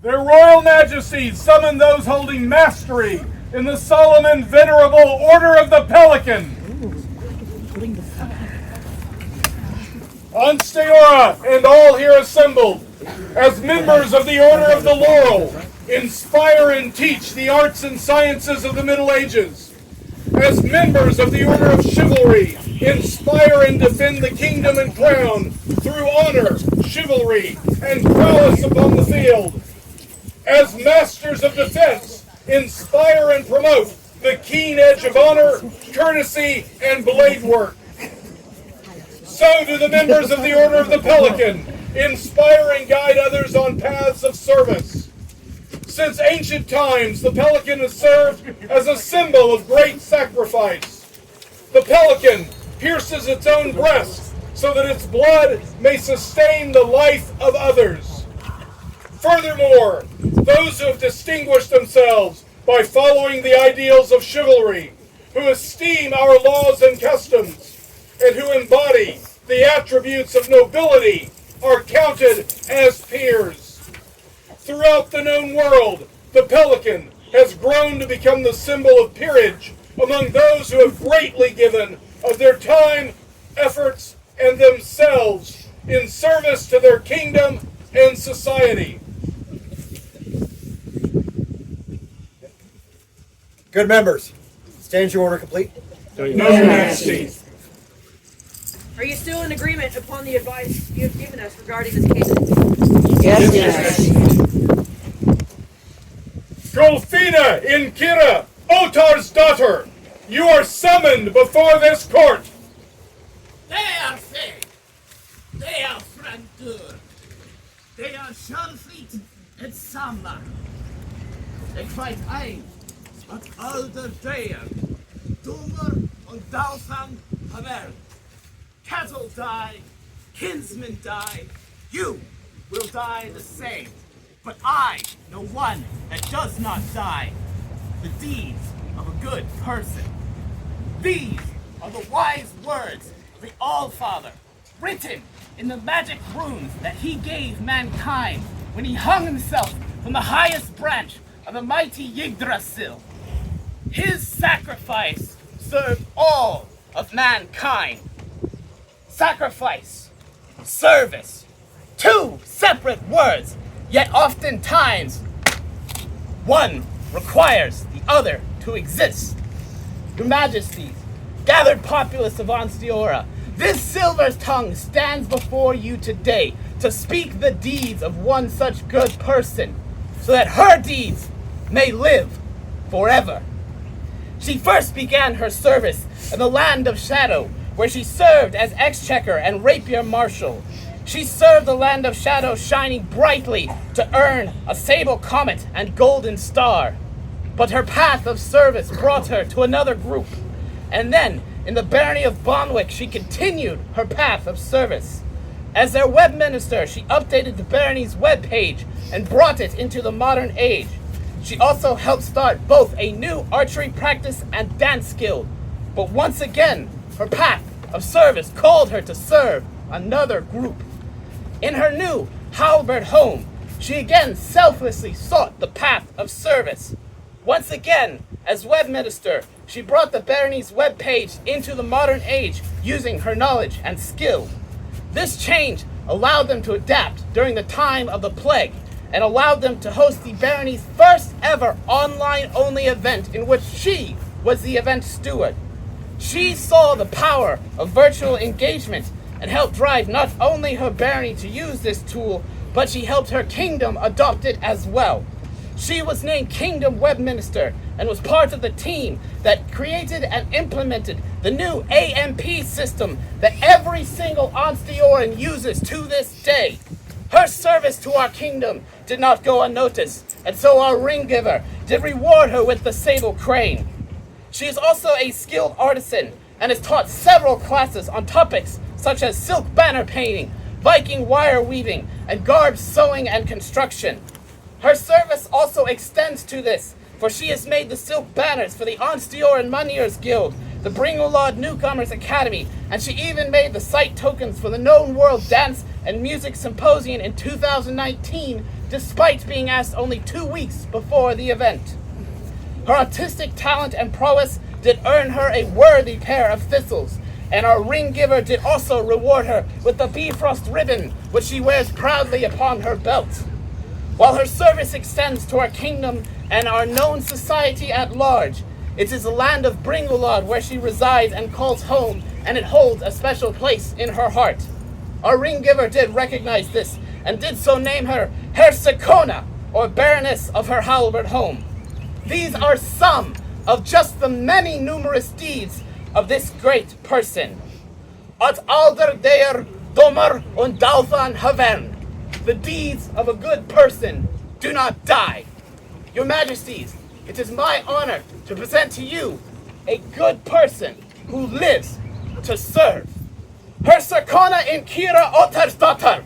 Their Royal Majesties summon those holding mastery in the solemn and venerable Order of the Pelican. Ansteorra and all here assembled, as members of the Order of the Laurel, inspire and teach the arts and sciences of the Middle Ages. As members of the Order of Chivalry, inspire and defend the kingdom and crown through honor, chivalry, and prowess upon the field. As masters of defense, inspire and promote the keen edge of honor, courtesy, and blade work. So do the members of the Order of the Pelican inspire and guide others on paths of service. Since ancient times, the pelican has served as a symbol of great sacrifice. The pelican pierces its own breast so that its blood may sustain the life of others. Furthermore, those who have distinguished themselves by following the ideals of chivalry, who esteem our laws and customs, and who embody the attributes of nobility, are counted as peers. Throughout the known world, the pelican has grown to become the symbol of peerage among those who have greatly given of their time, efforts, and themselves in service to their kingdom and society. Good members, stands your order complete? No, Your Majesty. Are you still in agreement upon the advice you have given us regarding this case? Yes. Kolfinna in Kyrra, Otarsdottir, you are summoned before this court. They are fair. They are Frantur. They are Scharfried and Samba. They fight ein, but Alderdair, Dummer und Dausam Haver. Cattle die, kinsmen die, you will die the same. But I know one that does not die, the deeds of a good person. These are the wise words of the Allfather, written in the magic runes that he gave mankind when he hung himself from the highest branch of the mighty Yggdrasil. His sacrifice served all of mankind. Sacrifice, service, two separate words, yet oftentimes one requires the other to exist. Your Majesties, gathered populace of Ansteorra, this silver tongue stands before you today to speak the deeds of one such good person, so that her deeds may live forever. She first began her service in the land of Shadow, where she served as exchequer and rapier marshal. She served the land of Shadow shining brightly to earn a sable comet and golden star. But her path of service brought her to another group, and then in the Barony of Bonwick she continued her path of service. As their web minister, she updated the barony's web page and brought it into the modern age. She also helped start both a new archery practice and dance guild. But once again, her path of service called her to serve another group. In her new halberd home, she again selflessly sought the path of service. Once again, as web minister, she brought the barony's web page into the modern age using her knowledge and skill. This change allowed them to adapt during the time of the plague and allowed them to host the barony's first ever online-only event in which she was the event steward. She saw the power of virtual engagement and helped drive not only her barony to use this tool, but she helped her kingdom adopt it as well. She was named Kingdom Web Minister and was part of the team that created and implemented the new AMP system that every single Ansteorran uses to this day. Her service to our kingdom did not go unnoticed, and so our ring giver did reward her with the sable crane. She is also a skilled artisan and has taught several classes on topics such as silk banner painting, Viking wire weaving, and garb sewing and construction. Her service also extends to this, for she has made the silk banners for the Ansteorran Munier's Guild, the Bringolod Newcomers Academy, and she even made the site tokens for the known world dance and Music Symposium in 2019, despite being asked only 2 weeks before the event. Her artistic talent and prowess did earn her a worthy pair of thistles, and our ring giver did also reward her with the Bifrost ribbon, which she wears proudly upon her belt. While her service extends to our kingdom and our known society at large, it is the land of Bringulad where she resides and calls home, and it holds a special place in her heart. Our ring giver did recognize this, and did so name her Hersecona, or Baroness of her Halberd home. These are some of just the many numerous deeds of this great person. At Alderdeir Domer und Dalvan Havern. The deeds of a good person do not die. Your Majesties, it is my honor to present to you a good person who lives to serve. Hersecona in kyrra Otarsdottir.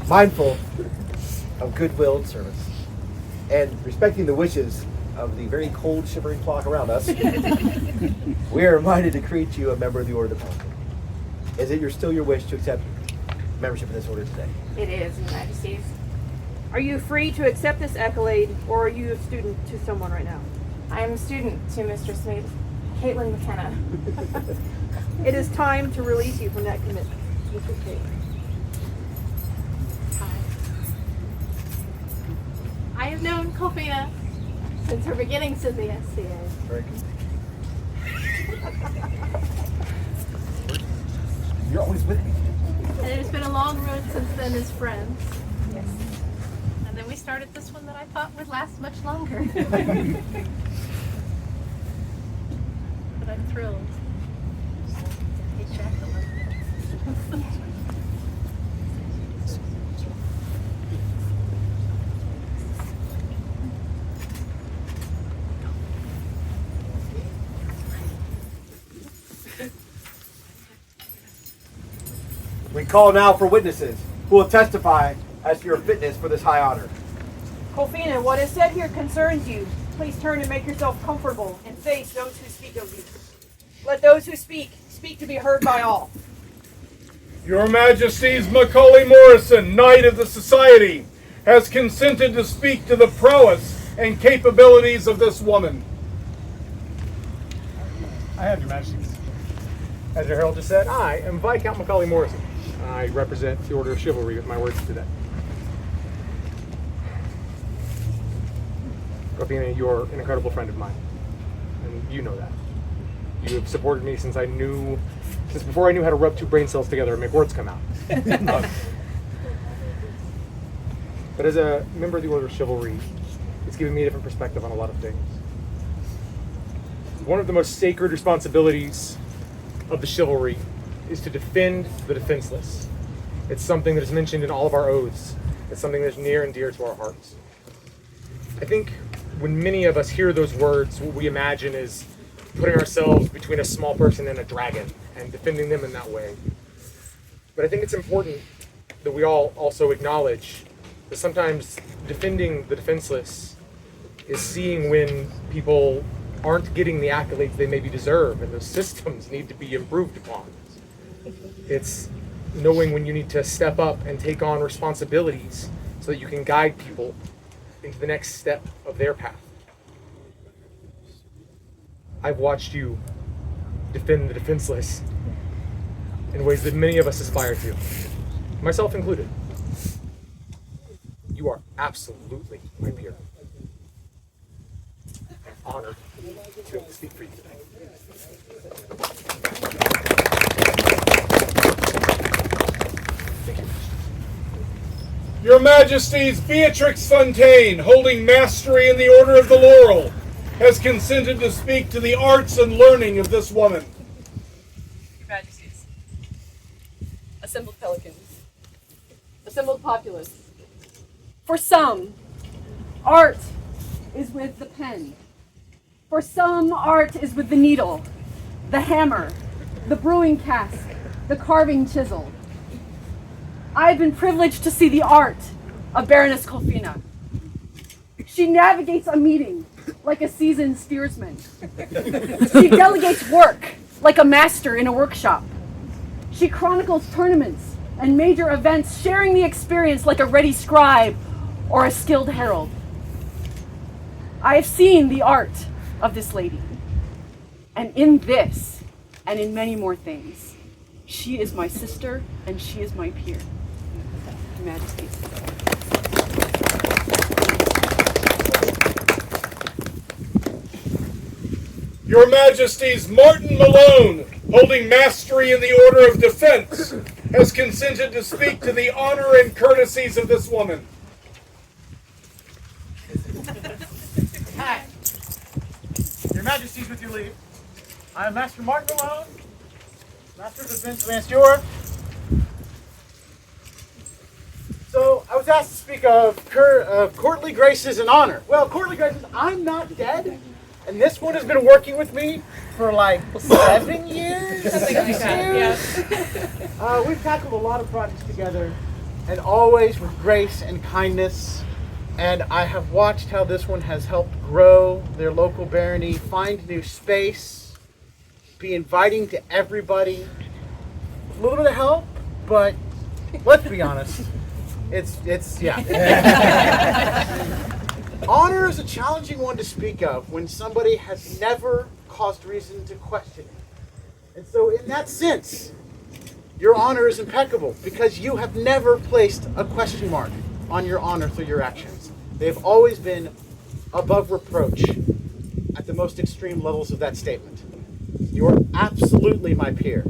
Mindful of goodwill and service, and respecting the wishes of the very cold, shivering flock around us, we are reminded to create you a member of the Order of Pelican. Is it still your wish to accept membership in this order today? It is, Your Majesties. Are you free to accept this accolade, or are you a student to someone right now? I am a student to Mistress Caitlin McKenna. It is time to release you from that commitment. Mr. Caitlin. I have known kolfinna since her beginnings in the SCA. Very good. You're always with me. And it has been a long road since then as friends. Yes. And then we started this one that I thought would last much longer. But I'm thrilled. Hey, Jacqueline. We call now for witnesses who will testify as to your fitness for this high honor. Kolfinna, what is said here concerns you. Please turn and make yourself comfortable and face those who speak of you. Let those who speak to be heard by all. Your Majesties, Macaulay Morrison, Knight of the Society, has consented to speak to the prowess and capabilities of this woman. I have, Your Majesties. As your herald just said, I am Viscount Macaulay Morrison. I represent the Order of Chivalry with my words today. Kolfinna, you're an incredible friend of mine, and you know that. You have supported me since before I knew how to rub two brain cells together and make words come out. But as a member of the Order of Chivalry, it's given me a different perspective on a lot of things. One of the most sacred responsibilities of the chivalry is to defend the defenseless. It's something that is mentioned in all of our oaths. It's something that's near and dear to our hearts. I think when many of us hear those words, what we imagine is putting ourselves between a small person and a dragon and defending them in that way. But I think it's important that we all also acknowledge that sometimes defending the defenseless is seeing when people aren't getting the accolades they maybe deserve, and those systems need to be improved upon. It's knowing when you need to step up and take on responsibilities so that you can guide people into the next step of their path. I've watched you defend the defenseless in ways that many of us aspire to, myself included. You are absolutely my peer. I'm honored to speak for you today. Thank you. Your Majesties, Beatrix Fontaine, holding mastery in the Order of the Laurel, has consented to speak to the arts and learning of this woman. Your Majesties, assembled pelicans, assembled populace. For some, art is with the pen. For some, art is with the needle, the hammer, the brewing cask, the carving chisel. I have been privileged to see the art of Baroness Kolfinna. She navigates a meeting like a seasoned steersman. She delegates work like a master in a workshop. She chronicles tournaments and major events, sharing the experience like a ready scribe or a skilled herald. I have seen the art of this lady, and in this, and in many more things, she is my sister and she is my peer. Your Majesties. Your Majesties, Martin Malone, holding mastery in the Order of Defense, has consented to speak to the honor and courtesies of this woman. Hi. Your Majesties, with your leave, I am Master Martin Malone, Master of Defense of Ansteorra. So, I was asked to speak of courtly graces and honor. Well, courtly graces, I'm not dead, and this one has been working with me for like 7 years? Something like that, yeah. We've tackled a lot of projects together, and always with grace and kindness. And I have watched how this one has helped grow their local barony, find new space, be inviting to everybody. A little bit of help, but let's be honest, it's yeah. Honor is a challenging one to speak of when somebody has never caused reason to question it. And so in that sense, your honor is impeccable because you have never placed a question mark on your honor through your actions. They've always been above reproach at the most extreme levels of that statement. You're absolutely my peer,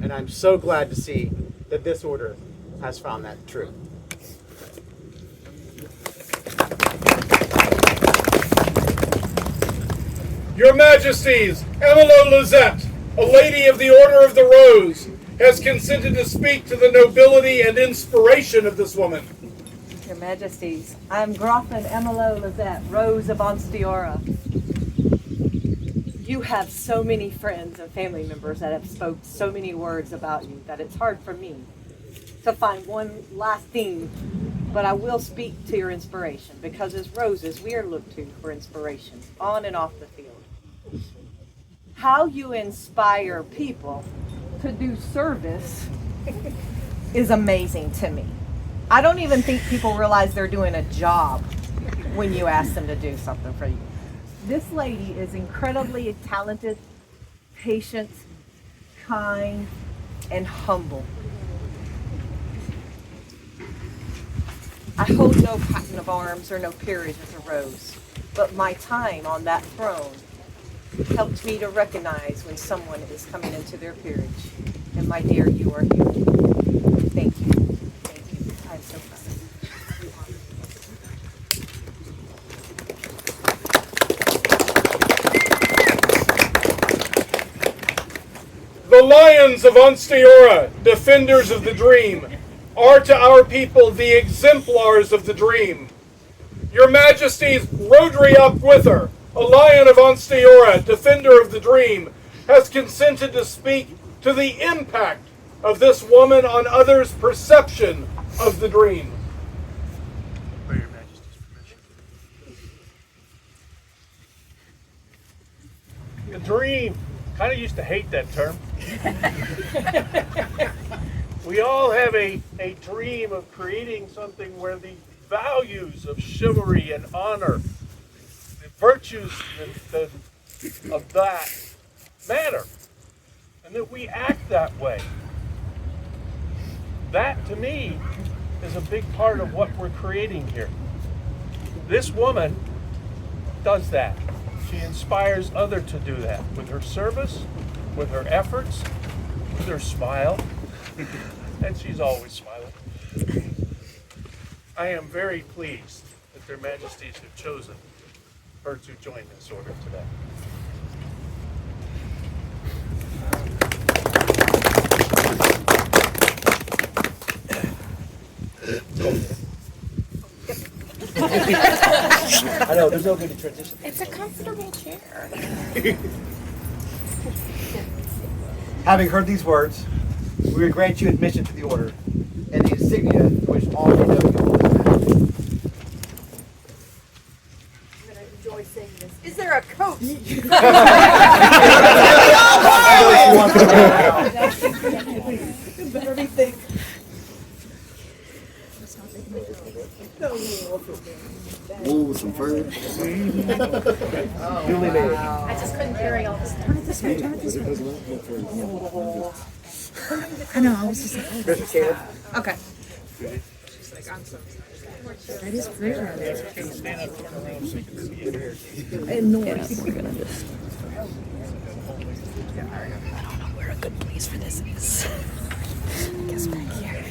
and I'm so glad to see that this order has found that true. Your Majesties, Emilo Lizette, a lady of the Order of the Rose, has consented to speak to the nobility and inspiration of this woman. Your Majesties, I'm Grafin Emilo Lizette, Rose of Ansteorra. You have so many friends and family members that have spoke so many words about you that it's hard for me to find one last thing, but I will speak to your inspiration because as roses, we are looked to for inspiration on and off the field. How you inspire people to do service is amazing to me. I don't even think people realize they're doing a job when you ask them to do something for you. This lady is incredibly talented, patient, kind, and humble. I hold no patent of arms or no peerage as a rose, but my time on that throne helped me to recognize when someone is coming into their peerage. And my dear, you are here. Thank you. Thank you. I'm so proud. The Lions of Ansteorra, defenders of the dream, are to our people the exemplars of the dream. Your Majesties, Rodri up with her, a lion of Ansteorra, defender of the dream, has consented to speak to the impact of this woman on others' perception of the dream. For your Majesty's permission. The dream. Kind of used to hate that term. We all have a dream of creating something where the values of chivalry and honor, the virtues of that matter, and that we act that way. That, to me, is a big part of what we're creating here. This woman does that. She inspires others to do that with her service, with her efforts, with her smile, and she's always smiling. I am very pleased that their Majesties have chosen her to join this order today. I know, there's no good transition. It's a comfortable chair. Having heard these words, we will grant you admission to the order and the insignia which all you know you hold in hand. I'm going to enjoy saying this. Is there a coat? Everything. Wool with some fur. Duly made. I just couldn't carry all this. Turn it this way, turn it this way. I know, I was just like, oh, Mr. Caleb. okay. That is great around there. And noise. We're gonna just. I don't know where a good place for this is. I guess back here.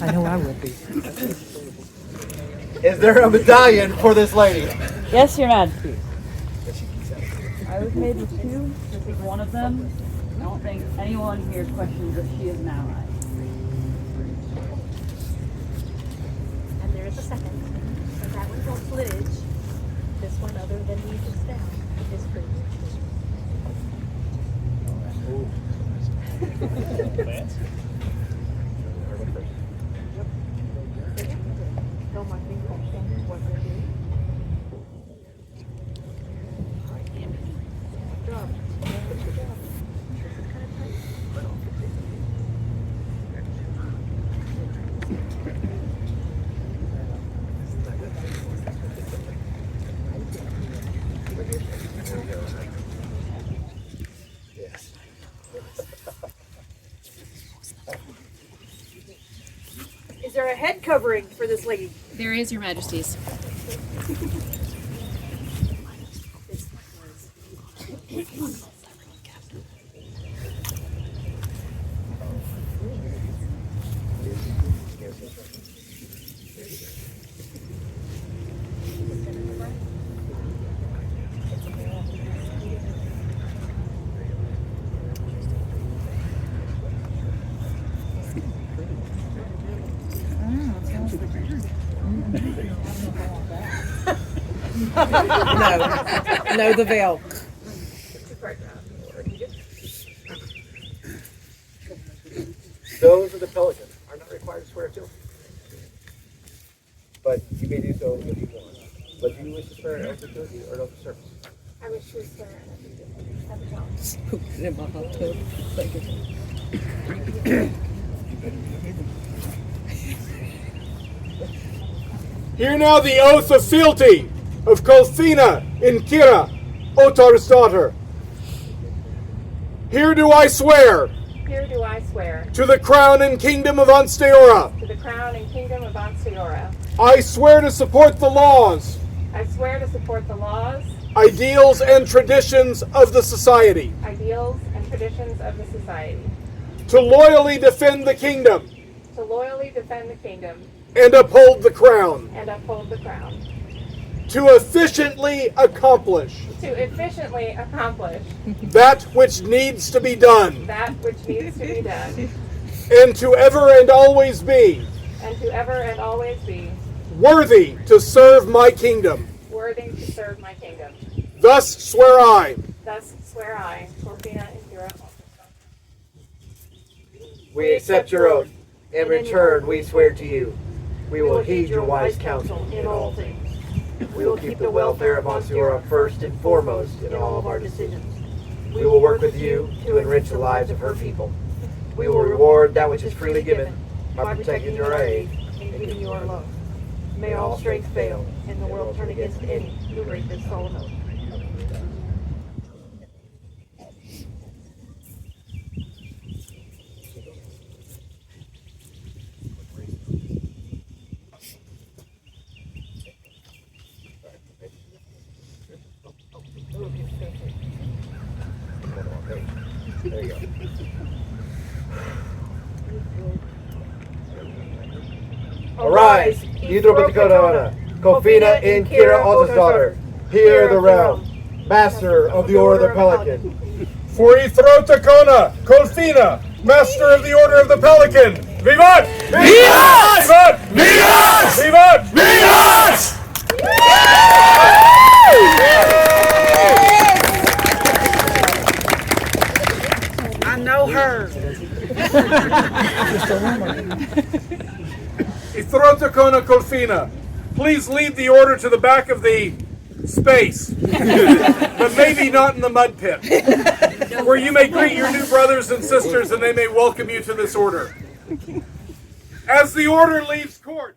I know I would be. Is there a medallion for this lady? Yes, Your Majesty. I was made with two. This is one of them. I don't think anyone here questions that she is an ally. And there is a second. And that one holds lineage. This one, other than you just down, is free. No more things understand what they're doing. Good job. Good job. Is there a head covering for this lady? There is, Your Majesties. No, the veil. Those of the Pelican are not required to swear to. But you may do so if you want. But do you wish to swear an oath of duty or an oath of service? I wish to swear an oath of duty. Have a job. In my hot tub. Thank you. Hear now the oath of fealty of kolfinna in kyrra, Otarsdottir. Here do I swear Here do I swear to the crown and kingdom of Ansteorra. to the crown and kingdom of Ansteorra. I swear to support the laws, I swear to support the laws, ideals, and traditions of the society, ideals, and traditions of the society, to loyally defend the kingdom to loyally defend the kingdom and uphold the crown, and uphold the crown, to efficiently accomplish that which needs to be done, that which needs to be done, and to ever and always be and to ever and always be worthy to serve my kingdom. worthy to serve my kingdom. Thus swear I. Thus swear I, kolfinna and kyrra. We accept your oath. In return, we swear to you. We will heed your wise counsel in all things. We will keep the welfare of Ansteorra first and foremost in all of our decisions. We will work with you to enrich the lives of her people. We will reward that which is freely given by protecting your aid and giving you our love. May all strength fail, and the world turn against any who break this solemn oath. There you go. Arise, Hydro Betikoda, kolfinna in kyrra Otarsdottir, hear the realm, master of the Order of the Pelican. For Order kolfinna, master of the Order of the Pelican. Vivat! Vivat! Vivat! Vivat! Vivat! I know her. Order kolfinna, please lead the order to the back of the space, but maybe not in the mud pit, where you may greet your new brothers and sisters and they may welcome you to this order. As the order leaves court,